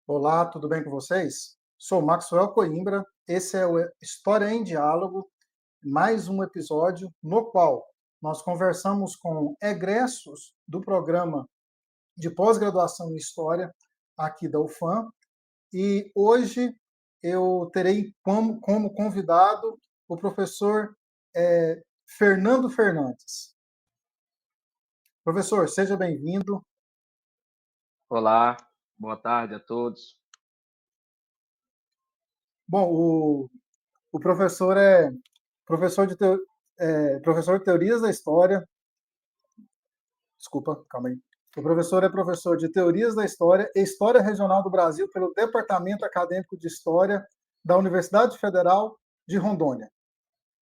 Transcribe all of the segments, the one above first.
Olá, tudo bem com vocês? Sou Maxwell Coimbra, esse é o História em Diálogo, mais um episódio no qual nós conversamos com egressos do programa de pós-graduação em História aqui da UFAM, e hoje eu terei como convidado o professor Fernando Fernandes. Professor, seja bem-vindo. Olá, boa tarde a todos. Bom, o professor é professor de teorias da história. Desculpa, calma aí. O professor é professor de teorias da história e história regional do Brasil pelo Departamento Acadêmico de História da Universidade Federal de Rondônia.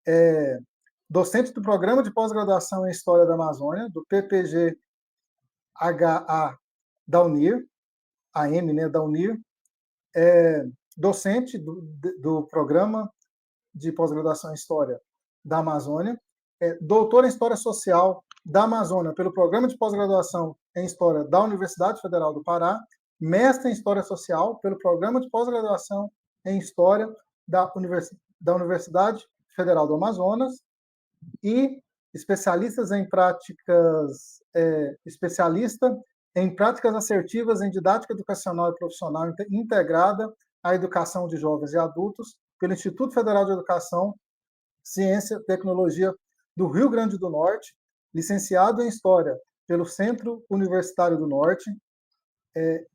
É docente do programa de pós-graduação em História da Amazônia, do PPG-HA da UNIR, AM, né, da UNIR. É docente do programa de pós-graduação em História da Amazônia, doutor em História Social da Amazônia pelo Programa de Pós-Graduação em História da Universidade Federal do Pará, mestre em História Social pelo Programa de Pós-Graduação em História da Universidade Federal do Amazonas e especialista em práticas assertivas em didática educacional e profissional integrada à educação de jovens e adultos pelo Instituto Federal de Educação, Ciência e Tecnologia do Rio Grande do Norte, licenciado em História pelo Centro Universitário do Norte,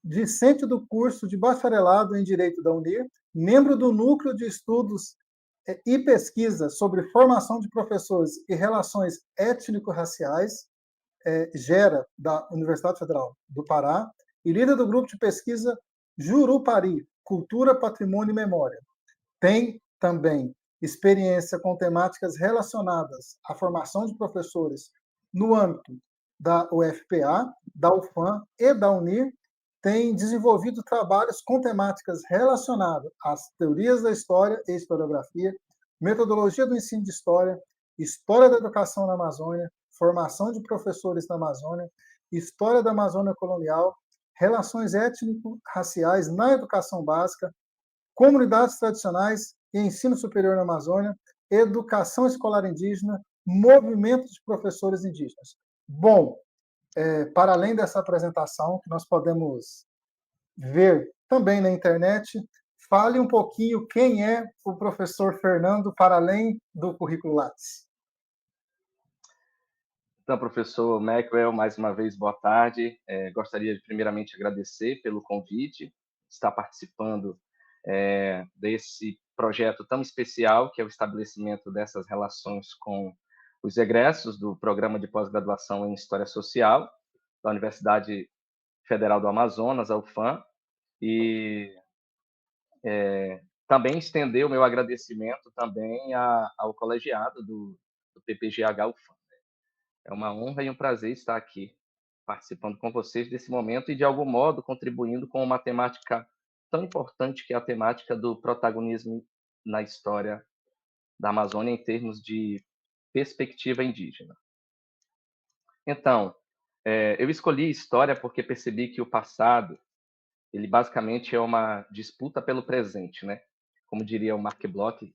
discente do curso de bacharelado em Direito da UNIR, membro do Núcleo de Estudos e Pesquisa sobre Formação de Professores e Relações Étnico-Raciais, GERA, da Universidade Federal do Pará, e líder do grupo de pesquisa Jurupari, Cultura, Patrimônio e Memória. Tem também experiência com temáticas relacionadas à formação de professores no âmbito da UFPA, da UFAM e da UNIR, tem desenvolvido trabalhos com temáticas relacionadas às teorias da história e historiografia, metodologia do ensino de história, história da educação na Amazônia, formação de professores na Amazônia, história da Amazônia colonial, relações étnico-raciais na educação básica, comunidades tradicionais e ensino superior na Amazônia, educação escolar indígena, movimentos de professores indígenas. Bom, para além dessa apresentação, que nós podemos ver também na internet, fale um pouquinho quem é o professor Fernando, para além do currículo Lattes. Então, professor Maxwell, mais uma vez, boa tarde. Gostaria de, primeiramente, agradecer pelo convite, estar participando desse projeto tão especial, que é o estabelecimento dessas relações com os egressos do Programa de Pós-Graduação em História Social da Universidade Federal do Amazonas, a UFAM, e também estender o meu agradecimento também ao colegiado do PPG-H UFAM. É uma honra e um prazer estar aqui participando com vocês desse momento e, de algum modo, contribuindo com uma temática tão importante que é a temática do protagonismo na história da Amazônia em termos de perspectiva indígena. Então, eu escolhi história porque percebi que o passado, ele basicamente é uma disputa pelo presente, né? Como diria o Mark Bloch,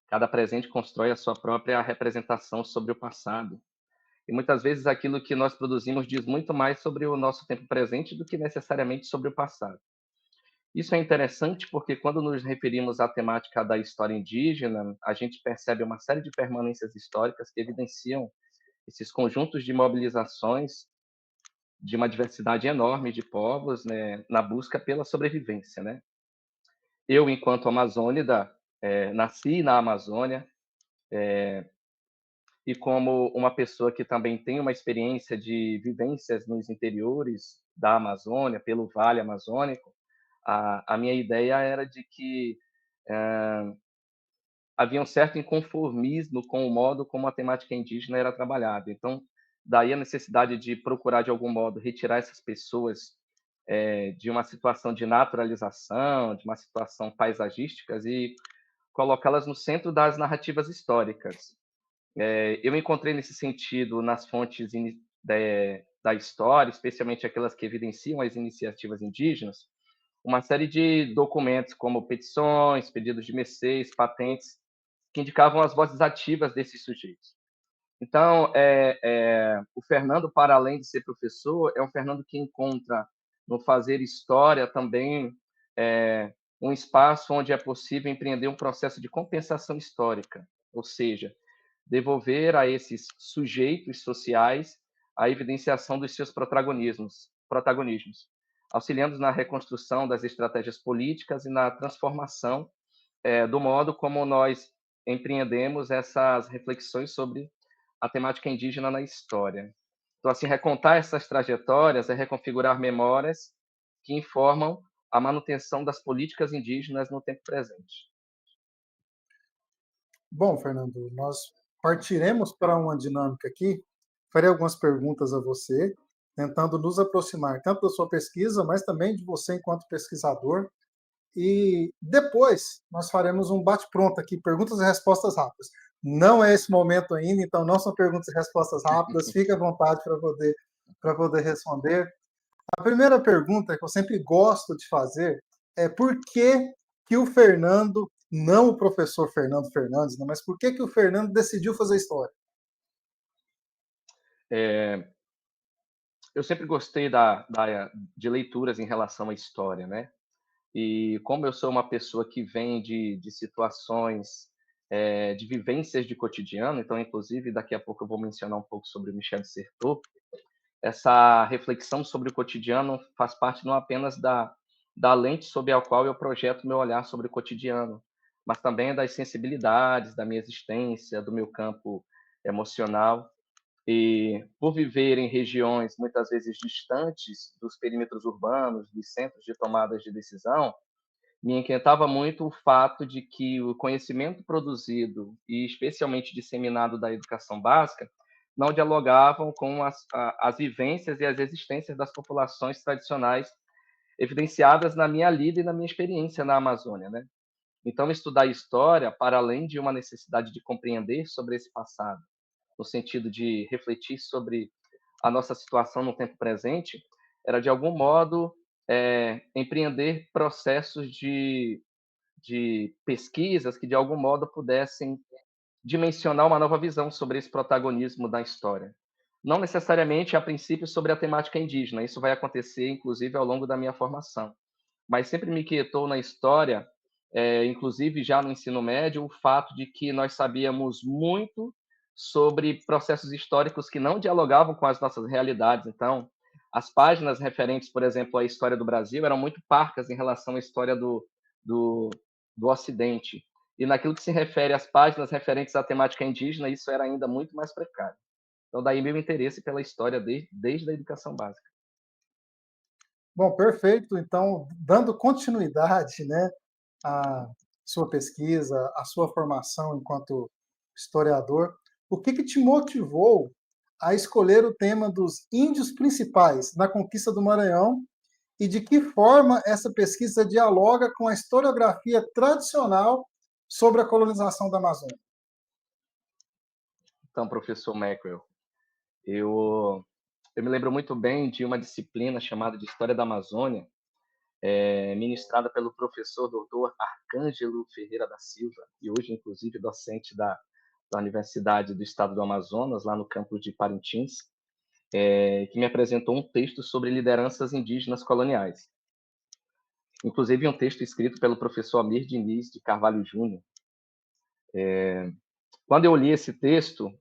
cada presente constrói a sua própria representação sobre o passado. E muitas vezes aquilo que nós produzimos diz muito mais sobre o nosso tempo presente do que necessariamente sobre o passado. Isso é interessante porque quando nos referimos à temática da história indígena, a gente percebe uma série de permanências históricas que evidenciam esses conjuntos de mobilizações de uma diversidade enorme de povos, né, na busca pela sobrevivência, né? Eu, enquanto amazônida, nasci na Amazônia, e como uma pessoa que também tem uma experiência de vivências nos interiores da Amazônia, pelo Vale Amazônico, a minha ideia era de que havia um certo inconformismo com o modo como a temática indígena era trabalhada. Então, daí a necessidade de procurar, de algum modo, retirar essas pessoas de uma situação de naturalização, de uma situação paisagística e colocá-las no centro das narrativas históricas. Eu encontrei nesse sentido nas fontes da história, especialmente aquelas que evidenciam as iniciativas indígenas, uma série de documentos como petições, pedidos de mercês, patentes, que indicavam as vozes ativas desses sujeitos. Então, o Fernando, para além de ser professor, é um Fernando que encontra no fazer história também um espaço onde é possível empreender um processo de compensação histórica, ou seja, devolver a esses sujeitos sociais a evidenciação dos seus protagonismos, auxiliando na reconstrução das estratégias políticas e na transformação do modo como nós empreendemos essas reflexões sobre a temática indígena na história. Então, assim, recontar essas trajetórias é reconfigurar memórias que informam a manutenção das políticas indígenas no tempo presente. Bom, Fernando, nós partiremos para uma dinâmica aqui. Farei algumas perguntas a você, tentando nos aproximar tanto da sua pesquisa, mas também de você enquanto pesquisador. E depois nós faremos um bate-pronto aqui, perguntas e respostas rápidas. Não é esse momento ainda, então não são perguntas e respostas rápidas. Fique à vontade para poder responder. A primeira pergunta que eu sempre gosto de fazer é por que o Fernando, não o professor Fernando Fernandes, né, mas por que o Fernando decidiu fazer história? Eu sempre gostei de leituras em relação à história, né? E como eu sou uma pessoa que vem de situações, de vivências de cotidiano, então, inclusive, daqui a pouco eu vou mencionar um pouco sobre o Michel de Certeau, essa reflexão sobre o cotidiano faz parte não apenas da lente sob a qual eu projeto meu olhar sobre o cotidiano, mas também das sensibilidades da minha existência, do meu campo emocional. E por viver em regiões muitas vezes distantes dos perímetros urbanos, dos centros de tomadas de decisão, me inquietava muito o fato de que o conhecimento produzido e especialmente disseminado da educação básica não dialogavam com as vivências e as existências das populações tradicionais evidenciadas na minha lida e na minha experiência na Amazônia, né? Então, estudar história, para além de uma necessidade de compreender sobre esse passado, no sentido de refletir sobre a nossa situação no tempo presente, era de algum modo empreender processos de pesquisas que de algum modo pudessem dimensionar uma nova visão sobre esse protagonismo da história. Não necessariamente a princípio sobre a temática indígena, isso vai acontecer inclusive ao longo da minha formação, mas sempre me inquietou na história, inclusive já no ensino médio, o fato de que nós sabíamos muito sobre processos históricos que não dialogavam com as nossas realidades. Então, as páginas referentes, por exemplo, à história do Brasil eram muito parcas em relação à história do, do Ocidente. E naquilo que se refere às páginas referentes à temática indígena, isso era ainda muito mais precário. Então, daí meu interesse pela história desde a educação básica. Bom, perfeito. Então, dando continuidade, né, à sua pesquisa, à sua formação enquanto historiador, o que te motivou a escolher o tema dos índios principais na conquista do Maranhão e de que forma essa pesquisa dialoga com a historiografia tradicional sobre a colonização da Amazônia? Então, professor Mackrell, eu, eu me lembro muito bem de uma disciplina chamada de História da Amazônia, ministrada pelo professor doutor Arcângelo Ferreira da Silva, e hoje, inclusive, docente da Universidade do Estado do Amazonas, lá no campus de Parintins, que me apresentou um texto sobre lideranças indígenas coloniais. Inclusive, um texto escrito pelo professor Amir Diniz de Carvalho Júnior. Quando eu li esse texto,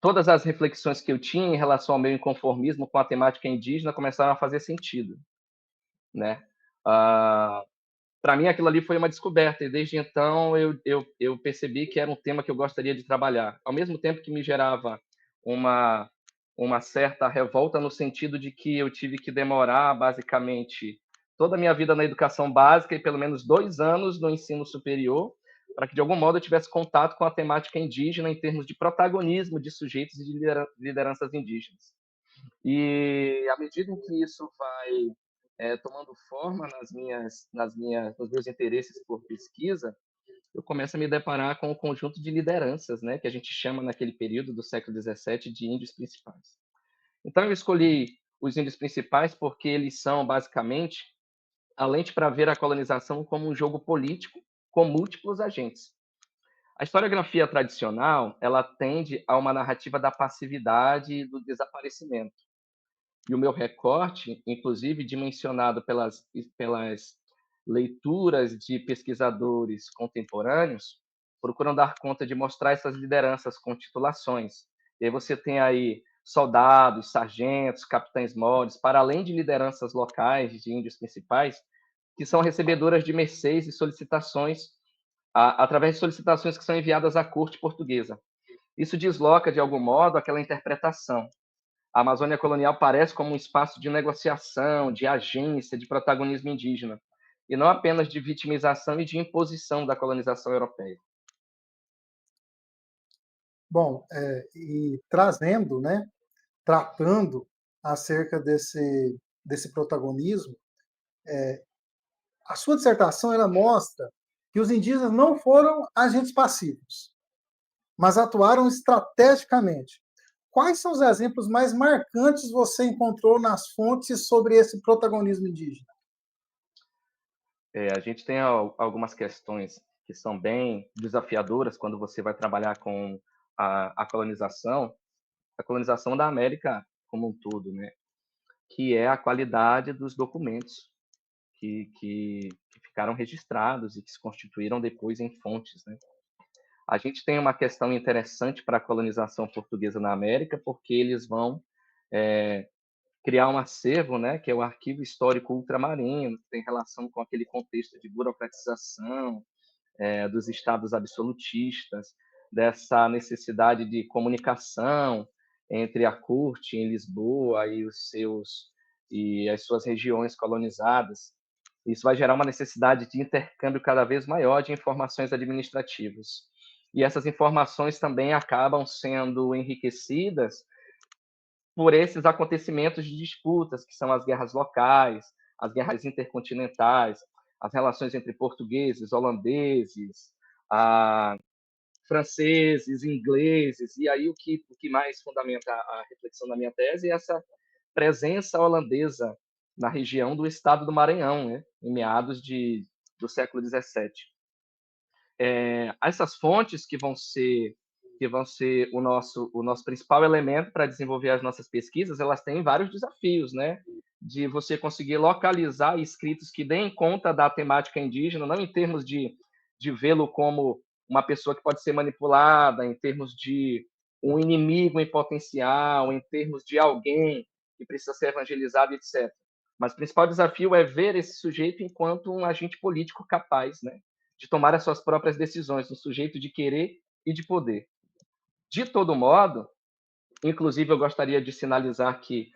todas as reflexões que eu tinha em relação ao meu inconformismo com a temática indígena começaram a fazer sentido, né? Para mim, aquilo ali foi uma descoberta, e desde então eu percebi que era um tema que eu gostaria de trabalhar. Ao mesmo tempo que me gerava uma, uma certa revolta, no sentido de que eu tive que demorar, basicamente, toda a minha vida na educação básica e pelo menos 2 anos no ensino superior, para que de algum modo eu tivesse contato com a temática indígena em termos de protagonismo de sujeitos e de lideranças indígenas. E à medida em que isso vai tomando forma nos meus interesses por pesquisa, eu começo a me deparar com o conjunto de lideranças, né, que a gente chama naquele período do século XVII de índios principais. Então eu escolhi os índios principais porque eles são basicamente a lente para ver a colonização como um jogo político com múltiplos agentes. A historiografia tradicional, ela tende a uma narrativa da passividade e do desaparecimento. E o meu recorte, inclusive dimensionado pelas leituras de pesquisadores contemporâneos, procuram dar conta de mostrar essas lideranças com titulações. E aí você tem aí soldados, sargentos, capitães-mores, para além de lideranças locais, de índios principais, que são recebedoras de mercês e solicitações, através de solicitações que são enviadas à corte portuguesa. Isso desloca, de algum modo, aquela interpretação. A Amazônia colonial parece como um espaço de negociação, de agência, de protagonismo indígena, e não apenas de vitimização e de imposição da colonização europeia. Bom, e trazendo, né, tratando acerca desse protagonismo, a sua dissertação ela mostra que os indígenas não foram agentes passivos, mas atuaram estrategicamente. Quais são os exemplos mais marcantes você encontrou nas fontes sobre esse protagonismo indígena? A gente tem algumas questões que são bem desafiadoras quando você vai trabalhar com a colonização da América como um todo, né? Que é a qualidade dos documentos que ficaram registrados e que se constituíram depois em fontes, né? A gente tem uma questão interessante para a colonização portuguesa na América, porque eles vão criar um acervo, né, que é o Arquivo Histórico Ultramarino, que tem relação com aquele contexto de burocratização dos estados absolutistas, dessa necessidade de comunicação entre a corte em Lisboa e as suas regiões colonizadas. Isso vai gerar uma necessidade de intercâmbio cada vez maior de informações administrativas. E essas informações também acabam sendo enriquecidas por esses acontecimentos de disputas, que são as guerras locais, as guerras intercontinentais, as relações entre portugueses, holandeses, franceses, ingleses. E aí o que mais fundamenta a reflexão da minha tese é essa presença holandesa na região do estado do Maranhão, né, em meados do século XVII. Essas fontes que vão ser o nosso principal elemento para desenvolver as nossas pesquisas, elas têm vários desafios, né? De você conseguir localizar escritos que deem conta da temática indígena, não em termos de vê-lo como uma pessoa que pode ser manipulada, em termos de um inimigo em potencial, em termos de alguém que precisa ser evangelizado, etc. Mas o principal desafio é ver esse sujeito enquanto um agente político capaz, né, de tomar as suas próprias decisões, um sujeito de querer e de poder. De todo modo, inclusive eu gostaria de sinalizar que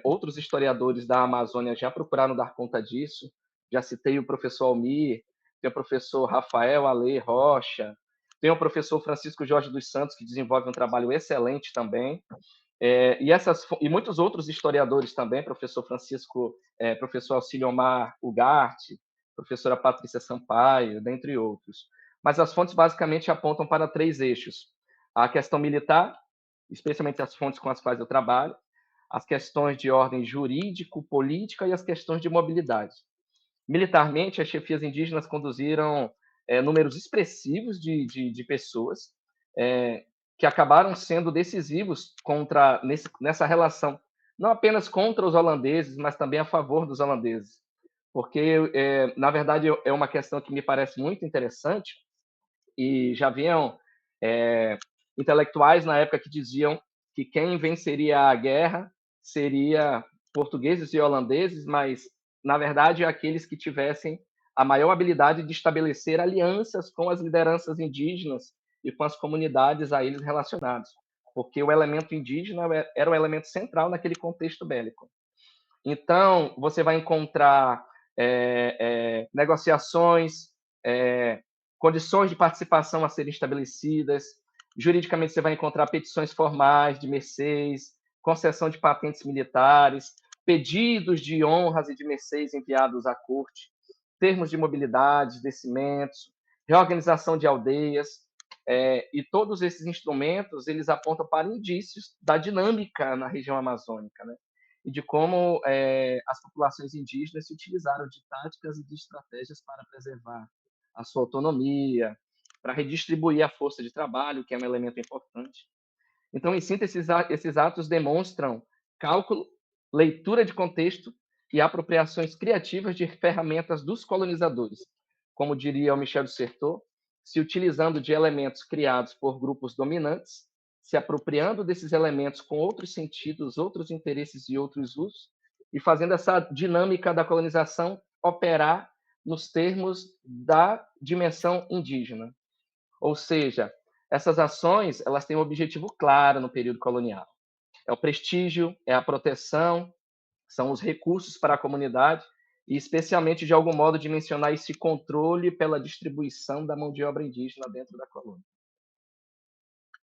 outros historiadores da Amazônia já procuraram dar conta disso. Já citei o professor Almir, tem o professor Rafael Ale Rocha, tem o professor Francisco Jorge dos Santos, que desenvolve um trabalho excelente também. E muitos outros historiadores também, professor Auxílio Omar Ugarte, professora Patrícia Sampaio, dentre outros. Mas as fontes basicamente apontam para 3 eixos: a questão militar, especialmente as fontes com as quais eu trabalho, as questões de ordem jurídico, política e as questões de mobilidade. Militarmente, as chefias indígenas conduziram números expressivos de pessoas, que acabaram sendo decisivos nessa relação, não apenas contra os holandeses, mas também a favor dos holandeses. Porque, na verdade, é uma questão que me parece muito interessante, e já haviam intelectuais na época que diziam que quem venceria a guerra seria portugueses e holandeses, mas, na verdade, aqueles que tivessem a maior habilidade de estabelecer alianças com as lideranças indígenas e com as comunidades a eles relacionados, porque o elemento indígena era o elemento central naquele contexto bélico. Então, você vai encontrar negociações, condições de participação a serem estabelecidas. Juridicamente, você vai encontrar petições formais de mercês, concessão de patentes militares, pedidos de honras e de mercês enviados à corte, termos de mobilidade, descimentos, reorganização de aldeias, e todos esses instrumentos eles apontam para indícios da dinâmica na região amazônica, né? E de como as populações indígenas se utilizaram de táticas e de estratégias para preservar a sua autonomia, para redistribuir a força de trabalho, que é um elemento importante. Então, em síntese, esses atos demonstram cálculo, leitura de contexto e apropriações criativas de ferramentas dos colonizadores, como diria o Michel de Certeau, se utilizando de elementos criados por grupos dominantes, se apropriando desses elementos com outros sentidos, outros interesses e outros usos, e fazendo essa dinâmica da colonização operar nos termos da dimensão indígena. Ou seja, essas ações elas têm um objetivo claro no período colonial. É o prestígio, é a proteção, são os recursos para a comunidade e, especialmente, de algum modo, dimensionar esse controle pela distribuição da mão de obra indígena dentro da colônia.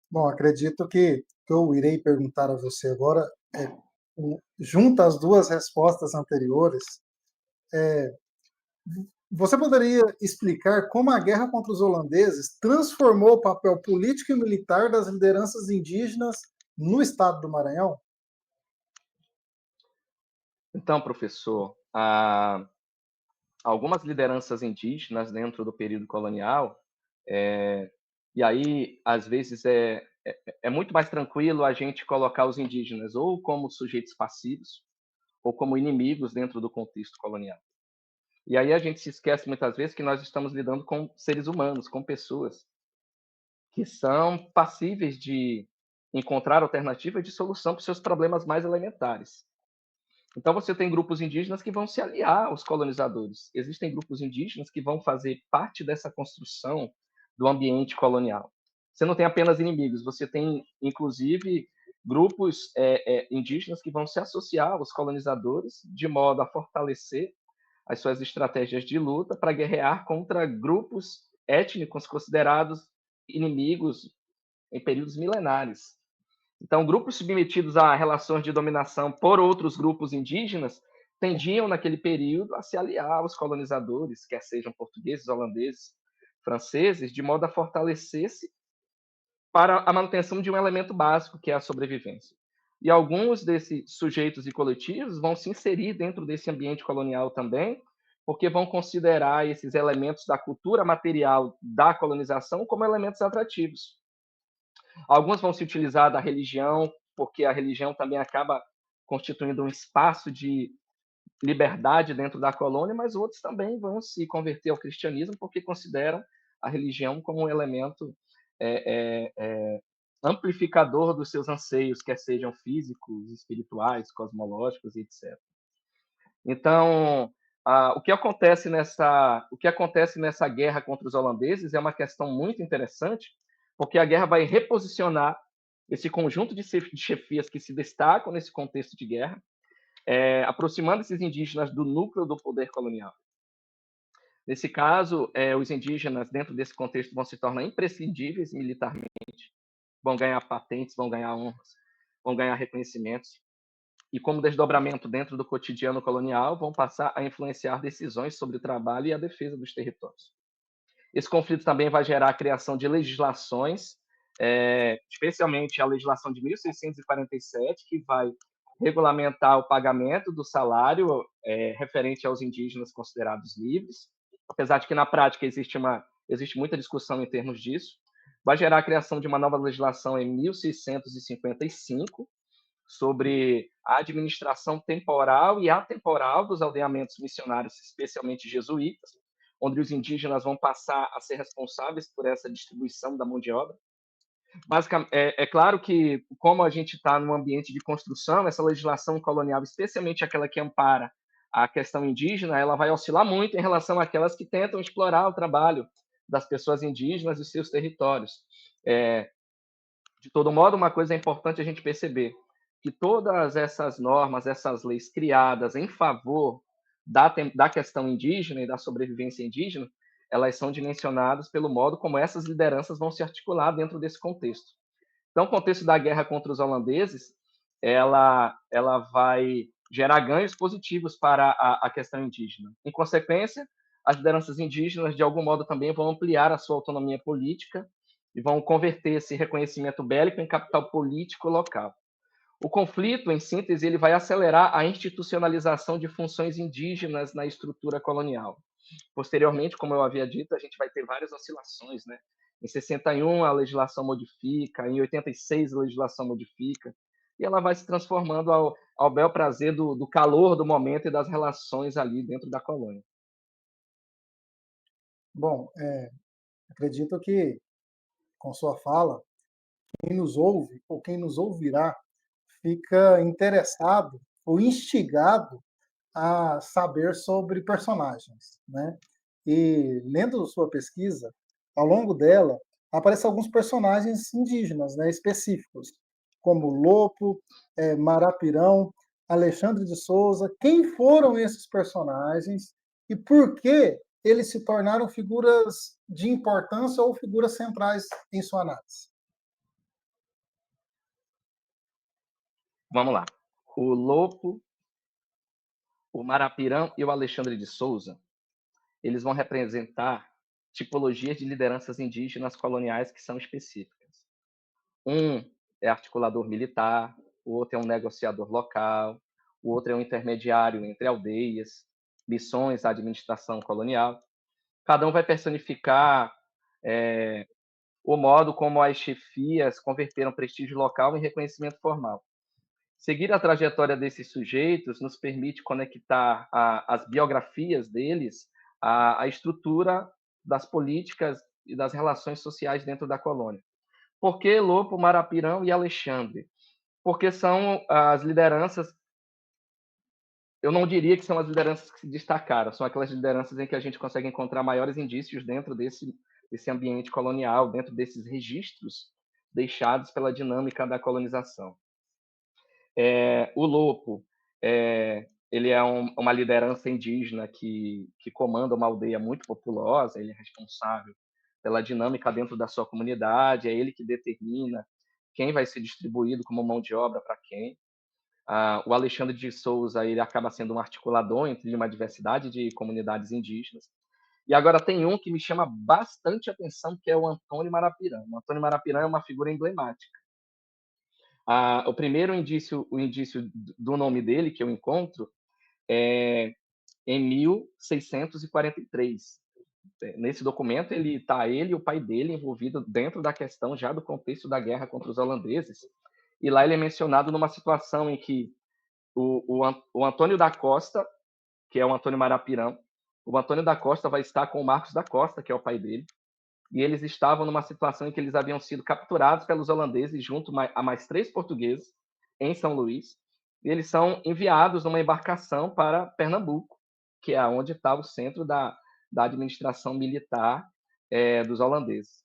Bom, acredito que eu irei perguntar a você agora, junto às duas respostas anteriores, você poderia explicar como a guerra contra os holandeses transformou o papel político e militar das lideranças indígenas no estado do Maranhão? Então, professor, algumas lideranças indígenas dentro do período colonial, e aí, às vezes, é muito mais tranquilo a gente colocar os indígenas ou como sujeitos passivos ou como inimigos dentro do contexto colonial. E aí a gente se esquece muitas vezes que nós estamos lidando com seres humanos, com pessoas que são passíveis de encontrar alternativas de solução para os seus problemas mais elementares. Então você tem grupos indígenas que vão se aliar aos colonizadores. Existem grupos indígenas que vão fazer parte dessa construção do ambiente colonial. Você não tem apenas inimigos, você tem, inclusive, grupos indígenas que vão se associar aos colonizadores de modo a fortalecer as suas estratégias de luta para guerrear contra grupos étnicos considerados inimigos em períodos milenares. Então, grupos submetidos a relações de dominação por outros grupos indígenas tendiam, naquele período, a se aliar aos colonizadores, quer sejam portugueses, holandeses, franceses, de modo a fortalecer-se para a manutenção de um elemento básico, que é a sobrevivência. E alguns desses sujeitos e coletivos vão se inserir dentro desse ambiente colonial também, porque vão considerar esses elementos da cultura material da colonização como elementos atrativos. Alguns vão se utilizar da religião, porque a religião também acaba constituindo um espaço de liberdade dentro da colônia, mas outros também vão se converter ao cristianismo porque consideram a religião como um elemento amplificador dos seus anseios, quer sejam físicos, espirituais, cosmológicos, etc. Então, o que acontece nessa guerra contra os holandeses é uma questão muito interessante, porque a guerra vai reposicionar esse conjunto de chefias que se destacam nesse contexto de guerra, aproximando esses indígenas do núcleo do poder colonial. Nesse caso, os indígenas, dentro desse contexto, vão se tornar imprescindíveis militarmente, vão ganhar patentes, vão ganhar honras, vão ganhar reconhecimentos, e como desdobramento dentro do cotidiano colonial, vão passar a influenciar decisões sobre o trabalho e a defesa dos territórios. Esse conflito também vai gerar a criação de legislações, especialmente a legislação de 1647, que vai regulamentar o pagamento do salário referente aos indígenas considerados livres, apesar de que na prática existe muita discussão em termos disso. Vai gerar a criação de uma nova legislação em 1655, sobre a administração temporal e atemporal dos aldeamentos missionários, especialmente jesuítas, onde os indígenas vão passar a ser responsáveis por essa distribuição da mão de obra. Basicamente, é claro que, como a gente está num ambiente de construção, essa legislação colonial, especialmente aquela que ampara a questão indígena, ela vai oscilar muito em relação àquelas que tentam explorar o trabalho das pessoas indígenas e seus territórios. De todo modo, uma coisa é importante a gente perceber, que todas essas normas, essas leis criadas em favor da questão indígena e da sobrevivência indígena, elas são dimensionadas pelo modo como essas lideranças vão se articular dentro desse contexto. Então, o contexto da guerra contra os holandeses, ela vai gerar ganhos positivos para a questão indígena. Em consequência, as lideranças indígenas, de algum modo, também vão ampliar a sua autonomia política e vão converter esse reconhecimento bélico em capital político local. O conflito, em síntese, ele vai acelerar a institucionalização de funções indígenas na estrutura colonial. Posteriormente, como eu havia dito, a gente vai ter várias oscilações, né? Em 61 a legislação modifica, em 86 a legislação modifica, e ela vai se transformando ao bel prazer do calor do momento e das relações ali dentro da colônia. Bom, acredito que, com sua fala, quem nos ouve ou quem nos ouvirá fica interessado ou instigado a saber sobre personagens, né? E lendo sua pesquisa, ao longo dela, aparecem alguns personagens indígenas, né, específicos, como Lopo, Marapirão, Alexandre de Souza. Quem foram esses personagens e por que eles se tornaram figuras de importância ou figuras centrais em sua análise? Vamos lá. O Lopo, o Marapirão e o Alexandre de Souza, eles vão representar tipologias de lideranças indígenas coloniais que são específicas. Um é articulador militar, o outro é um negociador local, o outro é um intermediário entre aldeias, missões, administração colonial. Cada um vai personificar o modo como as chefias converteram prestígio local em reconhecimento formal. Seguir a trajetória desses sujeitos nos permite conectar as biografias deles à estrutura das políticas e das relações sociais dentro da colônia. Por que Lopo, Marapirão e Alexandre? Porque são as lideranças, eu não diria que são as lideranças que se destacaram, são aquelas lideranças em que a gente consegue encontrar maiores indícios dentro desse ambiente colonial, dentro desses registros deixados pela dinâmica da colonização. O Lopo, ele é uma liderança indígena que comanda uma aldeia muito populosa, ele é responsável pela dinâmica dentro da sua comunidade, é ele que determina quem vai ser distribuído como mão de obra para quem. O Alexandre de Souza, ele acaba sendo um articulador entre uma diversidade de comunidades indígenas. E agora tem um que me chama bastante atenção, que é o Antônio Marapirão. O Antônio Marapirão é uma figura emblemática. O primeiro indício, o indício do nome dele que eu encontro é em 1643. Nesse documento ele e o pai dele envolvido dentro da questão já do contexto da guerra contra os holandeses. E lá ele é mencionado numa situação em que o Antônio da Costa, que é o Antônio Marapirão, o Antônio da Costa vai estar com o Marcos da Costa, que é o pai dele, e eles estavam numa situação em que eles haviam sido capturados pelos holandeses junto a mais 3 portugueses em São Luís, e eles são enviados numa embarcação para Pernambuco, que é onde está o centro da administração militar dos holandeses.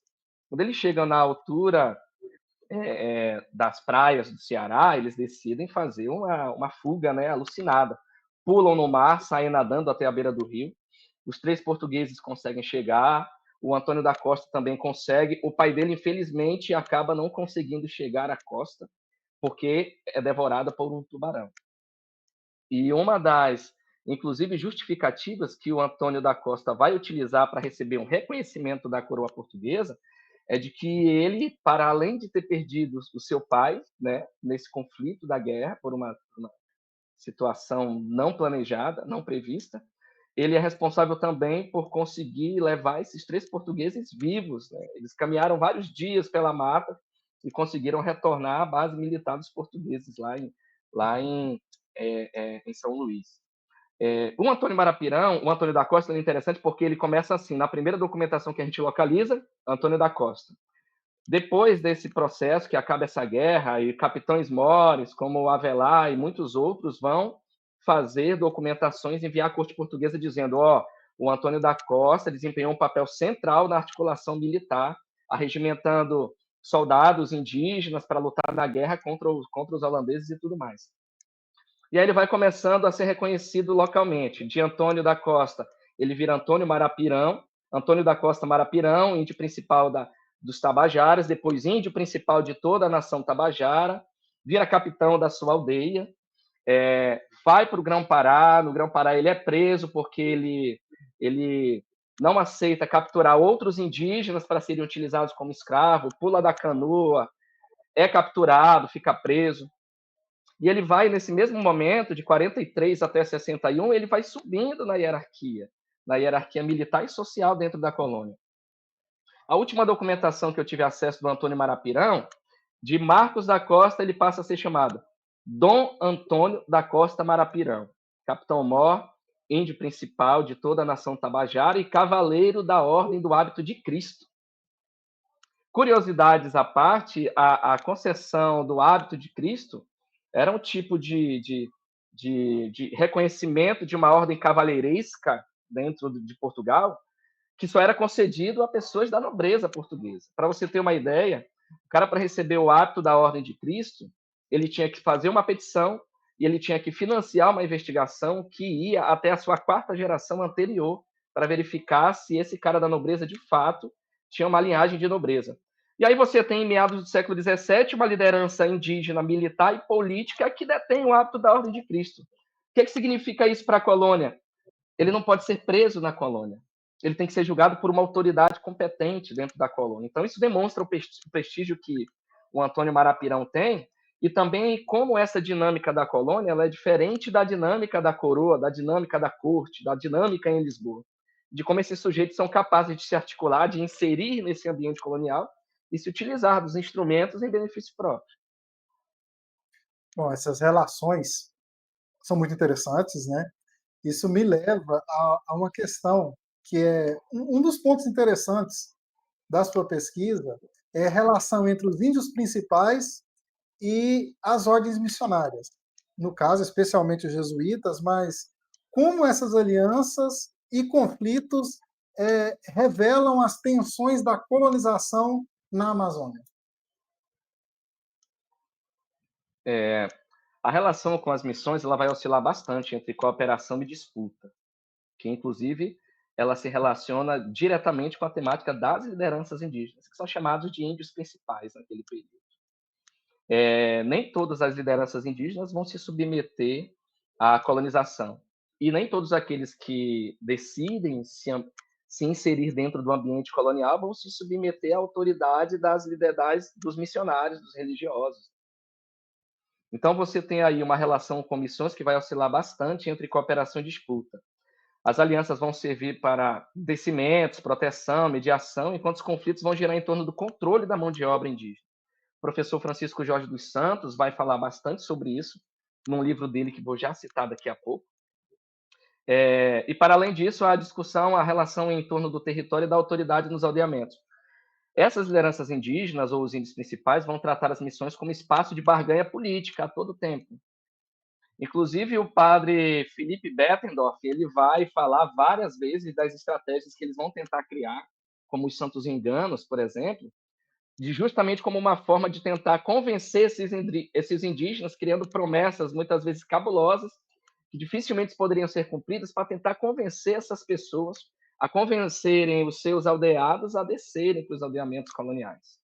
Quando eles chegam na altura das praias do Ceará, eles decidem fazer uma fuga, né, alucinada. Pulam no mar, saem nadando até a beira do rio. Os 3 portugueses conseguem chegar, o Antônio da Costa também consegue. O pai dele, infelizmente, acaba não conseguindo chegar à costa, porque é devorada por um tubarão. E uma das, inclusive, justificativas que o Antônio da Costa vai utilizar para receber um reconhecimento da coroa portuguesa é de que ele, para além de ter perdido o seu pai, né, nesse conflito da guerra, por uma situação não planejada, não prevista, ele é responsável também por conseguir levar esses 3 portugueses vivos. Né? Eles caminharam vários dias pela mata e conseguiram retornar à base militar dos portugueses lá em São Luís. O Antônio Marapirão, o Antônio da Costa, é interessante porque ele começa assim, na primeira documentação que a gente localiza, Antônio da Costa. Depois desse processo que acaba essa guerra, e capitães mores, como o Avelar e muitos outros, vão fazer documentações e enviar à corte portuguesa dizendo: o Antônio da Costa desempenhou um papel central na articulação militar, arregimentando soldados indígenas para lutar na guerra contra os holandeses e tudo mais. E aí ele vai começando a ser reconhecido localmente. De Antônio da Costa, ele vira Antônio Marapirão, Antônio da Costa Marapirão, índio principal dos Tabajaras, depois índio principal de toda a nação Tabajara, vira capitão da sua aldeia, vai para o Grão-Pará. No Grão-Pará ele é preso porque ele não aceita capturar outros indígenas para serem utilizados como escravo, pula da canoa, é capturado, fica preso. E ele vai, nesse mesmo momento, de 43 até 61, ele vai subindo na hierarquia militar e social dentro da colônia. A última documentação que eu tive acesso do Antônio Marapirão, de Marcos da Costa, ele passa a ser chamado Dom Antônio da Costa Marapirão, capitão-mor, índio principal de toda a nação tabajara e cavaleiro da Ordem do Hábito de Cristo. Curiosidades à parte, a concessão do Hábito de Cristo era um tipo de reconhecimento de uma ordem cavaleiresca dentro de Portugal, que só era concedido a pessoas da nobreza portuguesa. Para você ter uma ideia, o cara, para receber o hábito da Ordem de Cristo, ele tinha que fazer uma petição e ele tinha que financiar uma investigação que ia até a sua quarta geração anterior para verificar se esse cara da nobreza, de fato, tinha uma linhagem de nobreza. E aí você tem, em meados do século XVII, uma liderança indígena, militar e política que detém o hábito da Ordem de Cristo. O que significa isso para a colônia? Ele não pode ser preso na colônia. Ele tem que ser julgado por uma autoridade competente dentro da colônia. Então, isso demonstra o prestígio que o Antônio Marapirão tem e também como essa dinâmica da colônia ela é diferente da dinâmica da coroa, da dinâmica da corte, da dinâmica em Lisboa, de como esses sujeitos são capazes de se articular, de inserir nesse ambiente colonial e se utilizar dos instrumentos em benefício próprio. Bom, essas relações são muito interessantes, né? Isso me leva a uma questão que é um dos pontos interessantes da sua pesquisa é a relação entre os índios principais e as ordens missionárias. No caso, especialmente os jesuítas, mas como essas alianças e conflitos revelam as tensões da colonização na Amazônia. A relação com as missões ela vai oscilar bastante entre cooperação e disputa, que inclusive ela se relaciona diretamente com a temática das lideranças indígenas, que são chamados de índios principais naquele período. Nem todas as lideranças indígenas vão se submeter à colonização, e nem todos aqueles que decidem se inserir dentro do ambiente colonial vão se submeter à autoridade das lideranças dos missionários, dos religiosos. Então, você tem aí uma relação com missões que vai oscilar bastante entre cooperação e disputa. As alianças vão servir para descimentos, proteção, mediação, enquanto os conflitos vão girar em torno do controle da mão de obra indígena. O professor Francisco Jorge dos Santos vai falar bastante sobre isso num livro dele que vou já citar daqui a pouco. E, para além disso, a discussão, a relação em torno do território e da autoridade nos aldeamentos. Essas lideranças indígenas, ou os índios principais, vão tratar as missões como espaço de barganha política a todo tempo. Inclusive, o padre Felipe Bettendorf, ele vai falar várias vezes das estratégias que eles vão tentar criar, como os santos enganos, por exemplo, de justamente como uma forma de tentar convencer esses indígenas, criando promessas muitas vezes cabulosas, que dificilmente poderiam ser cumpridas, para tentar convencer essas pessoas a convencerem os seus aldeados a descerem para os aldeamentos coloniais.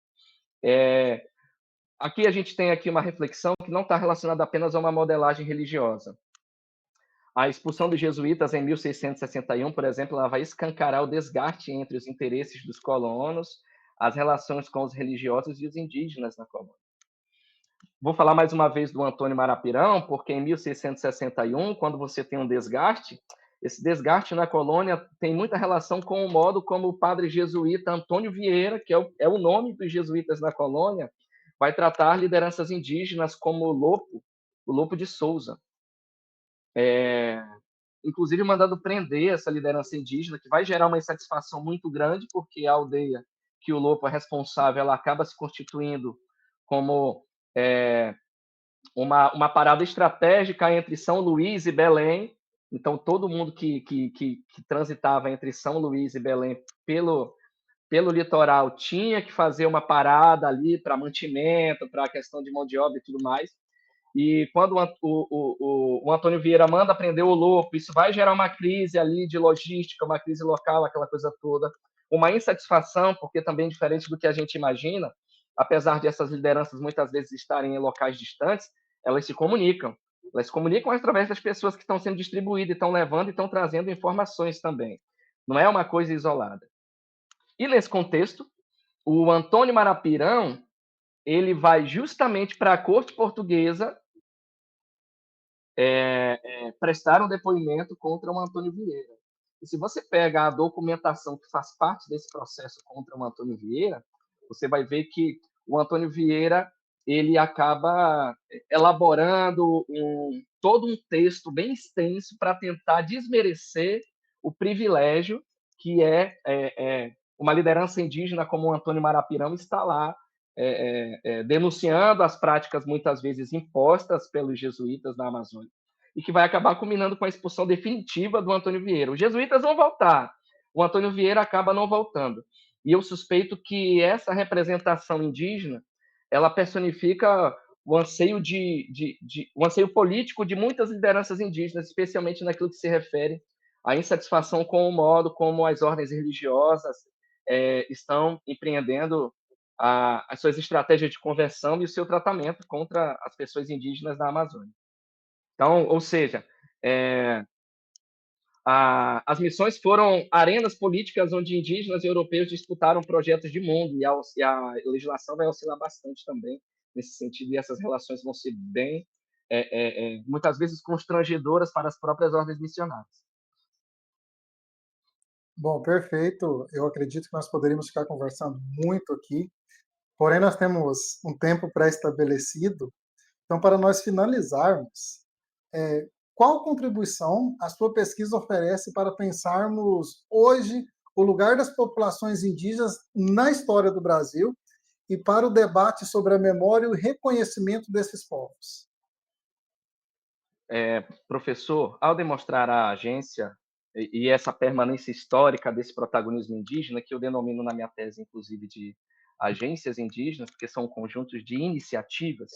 Aqui a gente tem aqui uma reflexão que não está relacionada apenas a uma modelagem religiosa. A expulsão dos jesuítas em 1661, por exemplo, ela vai escancarar o desgaste entre os interesses dos colonos, as relações com os religiosos e os indígenas na colônia. Vou falar mais uma vez do Antônio Marapirão, porque em 1661, quando você tem um desgaste, esse desgaste na colônia tem muita relação com o modo como o padre jesuíta Antônio Vieira, que é o nome dos jesuítas na colônia, vai tratar lideranças indígenas como o Lopo de Souza. Inclusive mandando prender essa liderança indígena, que vai gerar uma insatisfação muito grande, porque a aldeia que o Lopo é responsável, ela acaba se constituindo como uma parada estratégica entre São Luís e Belém. Então, todo mundo que transitava entre São Luís e Belém pelo litoral tinha que fazer uma parada ali para mantimento, para a questão de mão de obra e tudo mais. e quando o Antônio Vieira manda prender o Lopo, isso vai gerar uma crise ali de logística, uma crise local, aquela coisa toda, uma insatisfação, porque também diferente do que a gente imagina, apesar de essas lideranças muitas vezes estarem em locais distantes, elas se comunicam. Elas se comunicam através das pessoas que estão sendo distribuídas, estão levando e estão trazendo informações também. Não é uma coisa isolada. E nesse contexto, o Antônio Marapirão, ele vai justamente para a corte portuguesa prestar um depoimento contra o Antônio Vieira. E se você pega a documentação que faz parte desse processo contra o Antônio Vieira, você vai ver que o Antônio Vieira ele acaba elaborando todo um texto bem extenso para tentar desmerecer o privilégio que uma liderança indígena como o Antônio Marapirão está lá denunciando as práticas muitas vezes impostas pelos jesuítas na Amazônia e que vai acabar culminando com a expulsão definitiva do Antônio Vieira. Os jesuítas vão voltar, o Antônio Vieira acaba não voltando. E eu suspeito que essa representação indígena ela personifica o anseio o anseio político de muitas lideranças indígenas, especialmente naquilo que se refere à insatisfação com o modo como as ordens religiosas estão empreendendo as suas estratégias de conversão e o seu tratamento contra as pessoas indígenas da Amazônia. Então, ou seja, as missões foram arenas políticas onde indígenas e europeus disputaram projetos de mundo, e a legislação vai oscilar bastante também nesse sentido, e essas relações vão ser bem, muitas vezes, constrangedoras para as próprias ordens missionárias. Bom, perfeito. Eu acredito que nós poderíamos ficar conversando muito aqui, porém nós temos um tempo pré-estabelecido. Então, para nós finalizarmos, qual contribuição a sua pesquisa oferece para pensarmos hoje o lugar das populações indígenas na história do Brasil e para o debate sobre a memória e o reconhecimento desses povos? Professor, ao demonstrar a agência e essa permanência histórica desse protagonismo indígena, que eu denomino na minha tese, inclusive, de agências indígenas, porque são conjuntos de iniciativas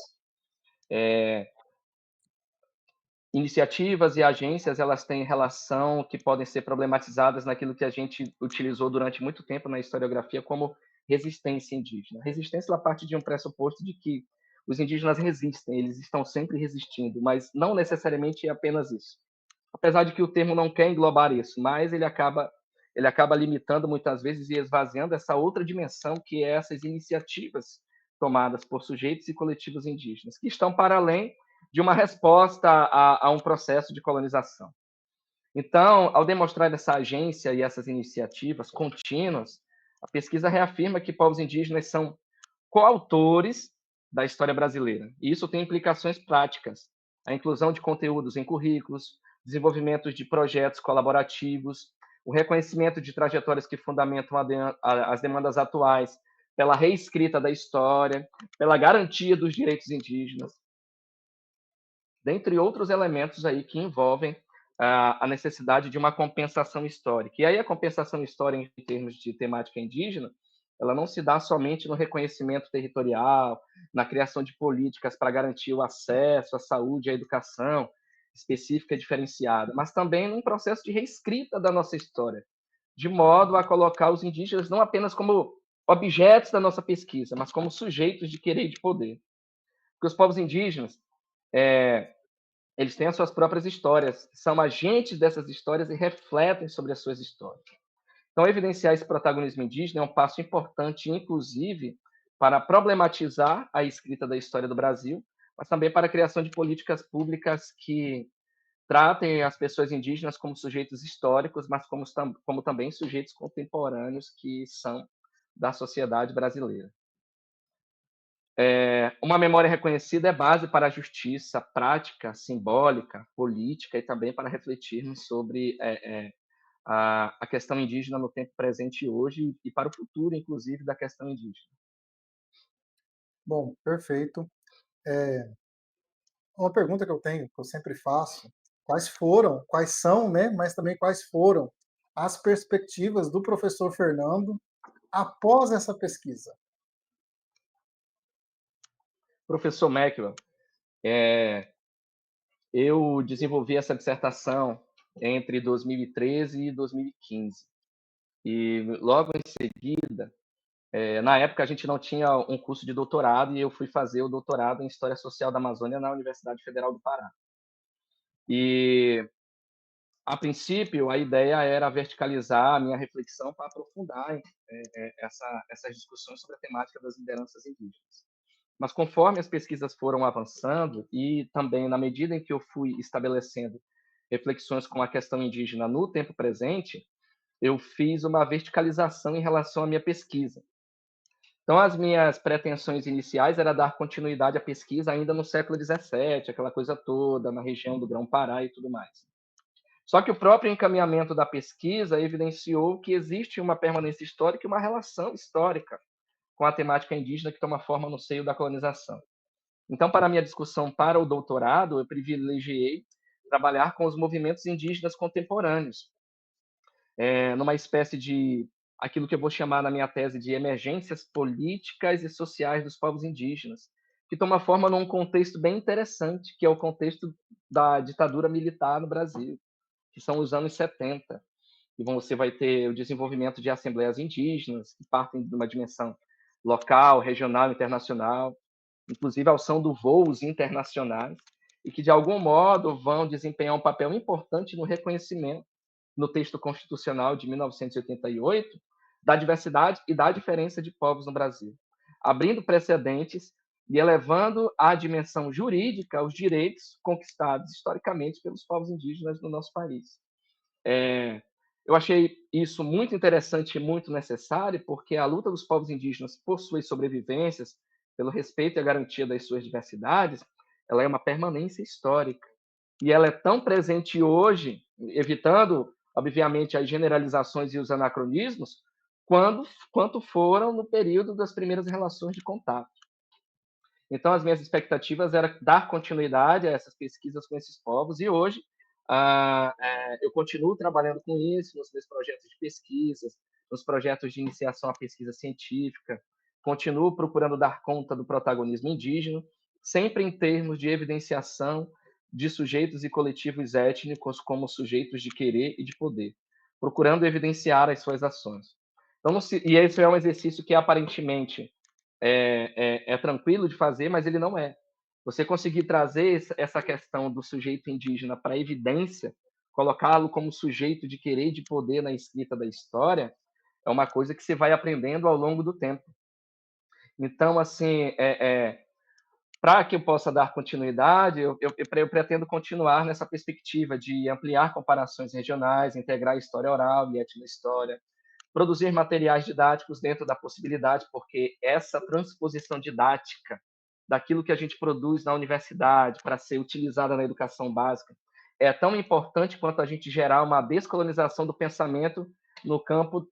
e agências, elas têm relação que podem ser problematizadas naquilo que a gente utilizou durante muito tempo na historiografia como resistência indígena. Resistência ela parte de um pressuposto de que os indígenas resistem, eles estão sempre resistindo, mas não necessariamente é apenas isso. Apesar de que o termo não quer englobar isso, mas ele acaba limitando muitas vezes e esvaziando essa outra dimensão que é essas iniciativas tomadas por sujeitos e coletivos indígenas, que estão para além de uma resposta a um processo de colonização. Então, ao demonstrar essa agência e essas iniciativas contínuas, a pesquisa reafirma que povos indígenas são coautores da história brasileira. E isso tem implicações práticas. A inclusão de conteúdos em currículos, desenvolvimento de projetos colaborativos, o reconhecimento de trajetórias que fundamentam as demandas atuais, pela reescrita da história, pela garantia dos direitos indígenas, dentre outros elementos aí que envolvem a necessidade de uma compensação histórica. E aí a compensação histórica em termos de temática indígena, ela não se dá somente no reconhecimento territorial, na criação de políticas para garantir o acesso à saúde e à educação específica e diferenciada, mas também num processo de reescrita da nossa história, de modo a colocar os indígenas não apenas como objetos da nossa pesquisa, mas como sujeitos de querer e de poder. Porque os povos indígenas, eles têm as suas próprias histórias, são agentes dessas histórias e refletem sobre as suas histórias. Então, evidenciar esse protagonismo indígena é um passo importante, inclusive, para problematizar a escrita da história do Brasil, mas também para a criação de políticas públicas que tratem as pessoas indígenas como sujeitos históricos, mas como também sujeitos contemporâneos que são da sociedade brasileira. Uma memória reconhecida é base para a justiça prática, simbólica, política e também para refletirmos sobre a questão indígena no tempo presente e hoje e para o futuro, inclusive, da questão indígena. Bom, perfeito. Uma pergunta que eu tenho, que eu sempre faço, quais são, né, mas também quais foram as perspectivas do professor Fernando após essa pesquisa? Professor Maxwell, Eu desenvolvi essa dissertação entre 2013 e 2015. E logo em seguida, na época a gente não tinha um curso de doutorado e eu fui fazer o doutorado em História Social da Amazônia na Universidade Federal do Pará. E, a princípio, a ideia era verticalizar a minha reflexão para aprofundar essas discussões sobre a temática das lideranças indígenas. Mas conforme as pesquisas foram avançando e também na medida em que eu fui estabelecendo reflexões com a questão indígena no tempo presente, eu fiz uma verticalização em relação à minha pesquisa. Então, as minhas pretensões iniciais era dar continuidade à pesquisa ainda no século XVII, aquela coisa toda, na região do Grão-Pará e tudo mais. Só que o próprio encaminhamento da pesquisa evidenciou que existe uma permanência histórica e uma relação histórica com a temática indígena que toma forma no seio da colonização. Então, para a minha discussão para o doutorado, eu privilegiei trabalhar com os movimentos indígenas contemporâneos, numa espécie de aquilo que eu vou chamar na minha tese de emergências políticas e sociais dos povos indígenas, que toma forma num contexto bem interessante, que é o contexto da ditadura militar no Brasil, que são os anos 70. E você vai ter o desenvolvimento de assembleias indígenas, que partem de uma dimensão local, regional, internacional, inclusive ao som de voos internacionais, e que, de algum modo, vão desempenhar um papel importante no reconhecimento, no texto constitucional de 1988, da diversidade e da diferença de povos no Brasil, abrindo precedentes e elevando à dimensão jurídica os direitos conquistados historicamente pelos povos indígenas no nosso país. Eu achei isso muito interessante e muito necessário, porque a luta dos povos indígenas por suas sobrevivências, pelo respeito e a garantia das suas diversidades, ela é uma permanência histórica. E ela é tão presente hoje, evitando, obviamente, as generalizações e os anacronismos, quanto foram no período das primeiras relações de contato. Então, as minhas expectativas eram dar continuidade a essas pesquisas com esses povos, e hoje eu continuo trabalhando com isso, nos meus projetos de pesquisa, nos projetos de iniciação à pesquisa científica, continuo procurando dar conta do protagonismo indígena, sempre em termos de evidenciação de sujeitos e coletivos étnicos como sujeitos de querer e de poder, procurando evidenciar as suas ações. Então, e esse é um exercício que aparentemente é tranquilo de fazer, mas ele não é. Você conseguir trazer essa questão do sujeito indígena para a evidência, colocá-lo como sujeito de querer e de poder na escrita da história, é uma coisa que você vai aprendendo ao longo do tempo. Então, assim, para que eu possa dar continuidade, eu pretendo continuar nessa perspectiva de ampliar comparações regionais, integrar história oral e etnohistória, produzir materiais didáticos dentro da possibilidade, porque essa transposição didática daquilo que a gente produz na universidade para ser utilizada na educação básica é tão importante quanto a gente gerar uma descolonização do pensamento no campo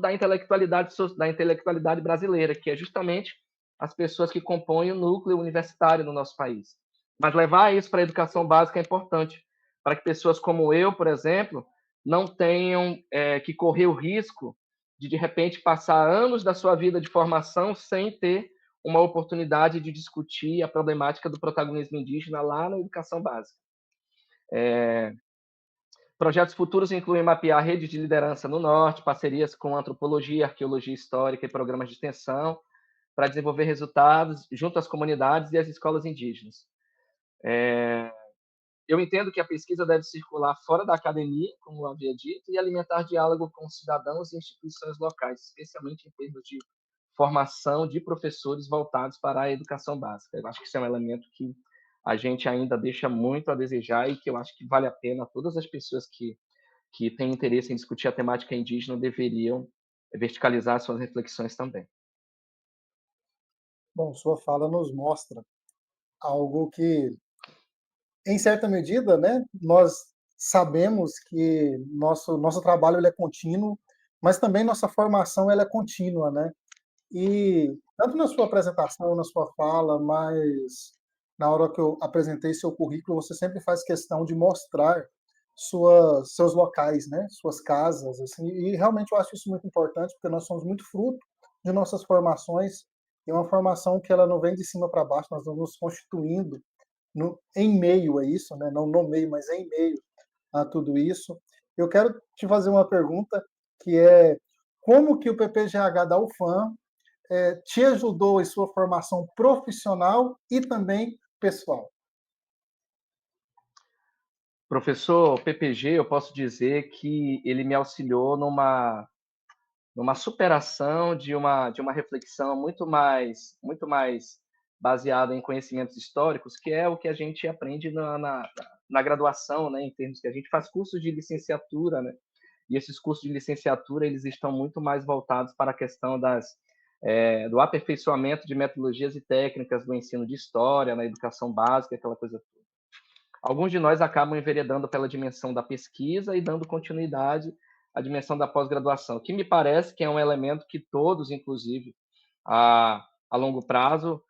da intelectualidade brasileira, que é justamente as pessoas que compõem o núcleo universitário no nosso país. Mas levar isso para a educação básica é importante, para que pessoas como eu, por exemplo, não tenham que correr o risco de repente, passar anos da sua vida de formação sem ter uma oportunidade de discutir a problemática do protagonismo indígena lá na educação básica. Projetos futuros incluem mapear redes de liderança no Norte, parcerias com antropologia, arqueologia histórica e programas de extensão, para desenvolver resultados junto às comunidades e às escolas indígenas. Eu entendo que a pesquisa deve circular fora da academia, como eu havia dito, e alimentar diálogo com cidadãos e instituições locais, especialmente em termos de formação de professores voltados para a educação básica. Eu acho que isso é um elemento que a gente ainda deixa muito a desejar e que eu acho que vale a pena todas as pessoas que têm interesse em discutir a temática indígena deveriam verticalizar suas reflexões também. Bom, sua fala nos mostra algo que, em certa medida, né, nós sabemos que nosso trabalho ele é contínuo, mas também nossa formação ela é contínua, né? E tanto na sua apresentação, na sua fala, mas na hora que eu apresentei seu currículo, você sempre faz questão de mostrar seus locais, né? Suas casas, assim. E realmente eu acho isso muito importante, porque nós somos muito fruto de nossas formações, e uma formação que ela não vem de cima para baixo, nós vamos nos constituindo em meio a isso, né? Não no meio, mas em meio a tudo isso. Eu quero te fazer uma pergunta que é como que o PPGH da UFAM te ajudou em sua formação profissional e também pessoal? Professor, o PPG, eu posso dizer que ele me auxiliou numa superação de uma reflexão muito mais baseada em conhecimentos históricos, que é o que a gente aprende na graduação, né, em termos que a gente faz cursos de licenciatura, né, e esses cursos de licenciatura eles estão muito mais voltados para a questão do aperfeiçoamento de metodologias e técnicas do ensino de história, na educação básica, aquela coisa toda. Alguns de nós acabam enveredando pela dimensão da pesquisa e dando continuidade à dimensão da pós-graduação, que me parece que é um elemento que todos, inclusive, a longo prazo,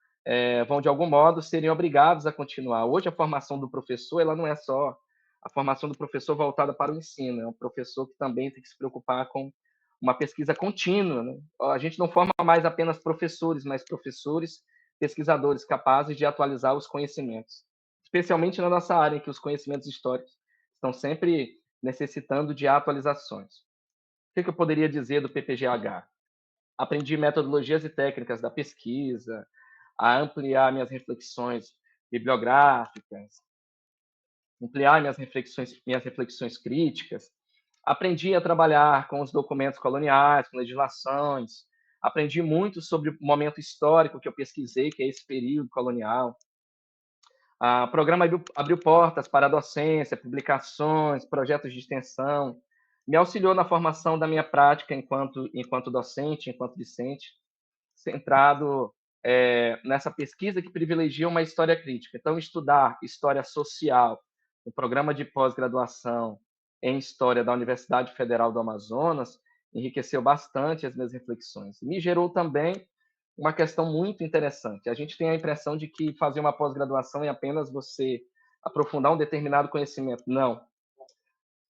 vão, de algum modo, serem obrigados a continuar. Hoje, a formação do professor ela não é só a formação do professor voltada para o ensino, é um professor que também tem que se preocupar com uma pesquisa contínua. Né? A gente não forma mais apenas professores, mas professores, pesquisadores capazes de atualizar os conhecimentos, especialmente na nossa área, em que os conhecimentos históricos estão sempre necessitando de atualizações. O que eu poderia dizer do PPGH? Aprendi metodologias e técnicas da pesquisa, a ampliar minhas reflexões bibliográficas, ampliar minhas reflexões críticas. Aprendi a trabalhar com os documentos coloniais, com legislações. Aprendi muito sobre o momento histórico que eu pesquisei, que é esse período colonial. O programa abriu portas para a docência, publicações, projetos de extensão, me auxiliou na formação da minha prática enquanto docente, enquanto discente, centrado nessa pesquisa que privilegia uma história crítica. Então, estudar história social no programa de pós-graduação em História da Universidade Federal do Amazonas enriqueceu bastante as minhas reflexões. Me gerou também uma questão muito interessante. A gente tem a impressão de que fazer uma pós-graduação é apenas você aprofundar um determinado conhecimento. Não.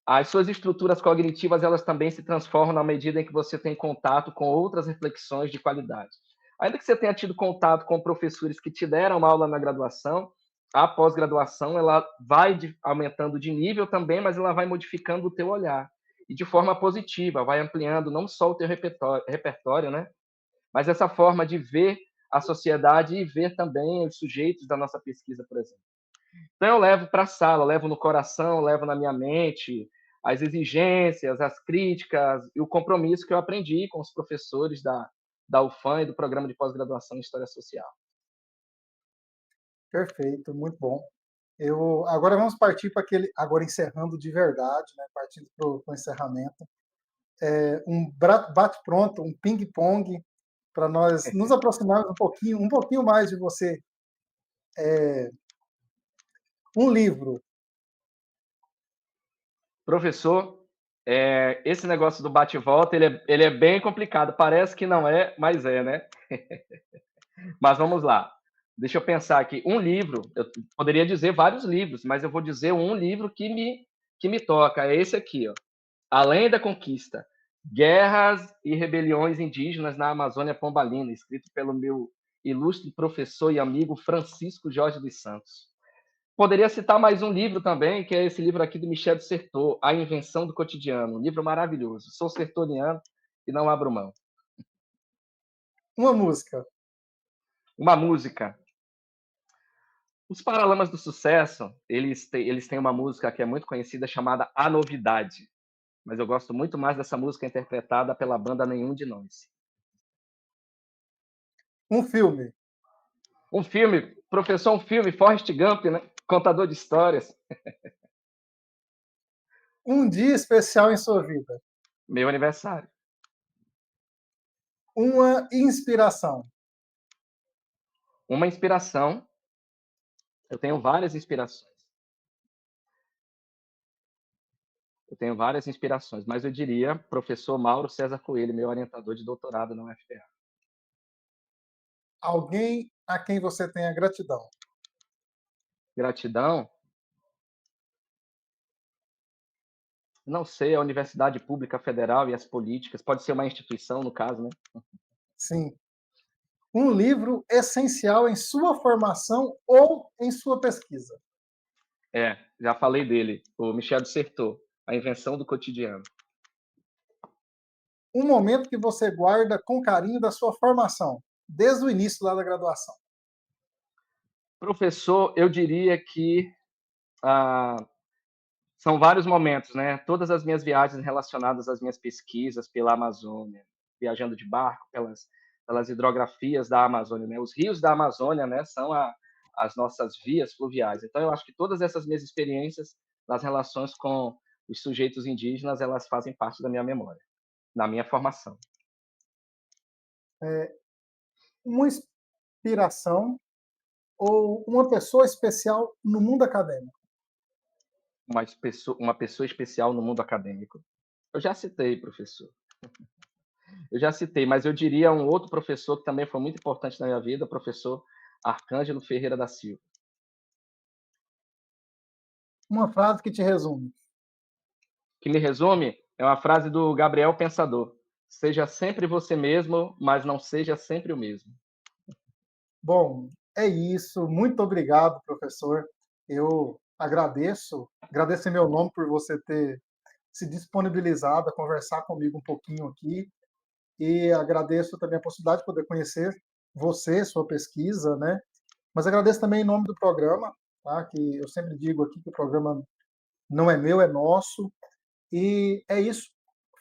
As suas estruturas cognitivas elas também se transformam na medida em que você tem contato com outras reflexões de qualidade. Ainda que você tenha tido contato com professores que te deram aula na graduação, a pós-graduação ela vai aumentando de nível também, mas ela vai modificando o teu olhar e de forma positiva, vai ampliando não só o teu repertório, né, mas essa forma de ver a sociedade e ver também os sujeitos da nossa pesquisa, por exemplo. Então eu levo para a sala, levo no coração, levo na minha mente as exigências, as críticas e o compromisso que eu aprendi com os professores da UFAM e do programa de pós-graduação em História Social. Perfeito, muito bom. Agora vamos partir para aquele, agora encerrando de verdade, né, partindo para o encerramento, um bate-pronto, um ping-pong, para nós nos aproximarmos um pouquinho mais de você. Um livro. Professor, esse negócio do bate-volta ele é bem complicado. Parece que não é, mas é, né? Mas vamos lá. Deixa eu pensar aqui. Um livro, eu poderia dizer vários livros, mas eu vou dizer um livro que me toca. É esse aqui, ó. Além da Conquista, Guerras e Rebeliões Indígenas na Amazônia Pombalina, escrito pelo meu ilustre professor e amigo Francisco Jorge dos Santos. Poderia citar mais um livro também, que é esse livro aqui do Michel de Certeau, A Invenção do Cotidiano, um livro maravilhoso. Sou sertoriano e não abro mão. Uma música. Uma música. Os Paralamas do Sucesso, eles têm uma música que é muito conhecida chamada A Novidade, mas eu gosto muito mais dessa música interpretada pela banda Nenhum de Nós. Um filme. Um filme, professor, um filme, Forrest Gump, né? Contador de histórias. Um dia especial em sua vida. Meu aniversário. Uma inspiração. Uma inspiração. Eu tenho várias inspirações. Mas eu diria professor Mauro César Coelho, meu orientador de doutorado na UFPA. Alguém a quem você tenha gratidão. Gratidão. Não sei, a Universidade Pública Federal e as políticas. Pode ser uma instituição, no caso, né? Sim. Um livro essencial em sua formação ou em sua pesquisa. Já falei dele, o Michel de Certeau, A Invenção do Cotidiano. Um momento que você guarda com carinho da sua formação, desde o início lá da graduação. Professor, eu diria que são vários momentos, né? Todas as minhas viagens relacionadas às minhas pesquisas pela Amazônia, viajando de barco pelas hidrografias da Amazônia, né? Os rios da Amazônia, né, são as nossas vias fluviais. Então, eu acho que todas essas minhas experiências nas relações com os sujeitos indígenas, elas fazem parte da minha memória, da minha formação. Uma inspiração ou uma pessoa especial no mundo acadêmico. Uma pessoa especial no mundo acadêmico. Eu já citei, professor. Eu já citei, mas eu diria um outro professor que também foi muito importante na minha vida, o professor Arcângelo Ferreira da Silva. Uma frase que te resume. Que me resume é uma frase do Gabriel Pensador. Seja sempre você mesmo, mas não seja sempre o mesmo. Bom, é isso. Muito obrigado, professor. Eu agradeço em meu nome por você ter se disponibilizado a conversar comigo um pouquinho aqui e agradeço também a possibilidade de poder conhecer você, sua pesquisa, né? Mas agradeço também em nome do programa, tá? Que eu sempre digo aqui que o programa não é meu, é nosso. E é isso.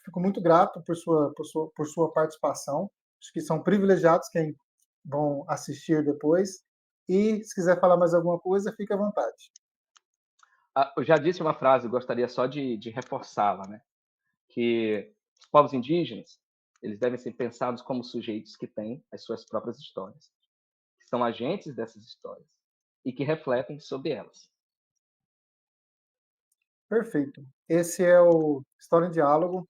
Fico muito grato por sua participação. Acho que são privilegiados quem vão assistir depois. E se quiser falar mais alguma coisa, fique à vontade. Eu já disse uma frase, gostaria só de reforçá-la, né? Que os povos indígenas, eles devem ser pensados como sujeitos que têm as suas próprias histórias, que são agentes dessas histórias e que refletem sobre elas. Perfeito. Esse é o História em Diálogo.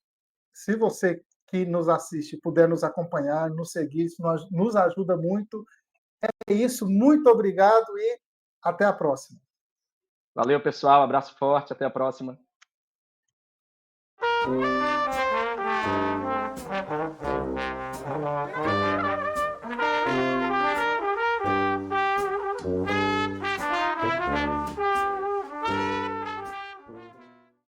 Se você que nos assiste puder nos acompanhar, nos seguir, isso nos ajuda muito. É isso. Muito obrigado e até a próxima. Valeu, pessoal. Abraço forte. Até a próxima.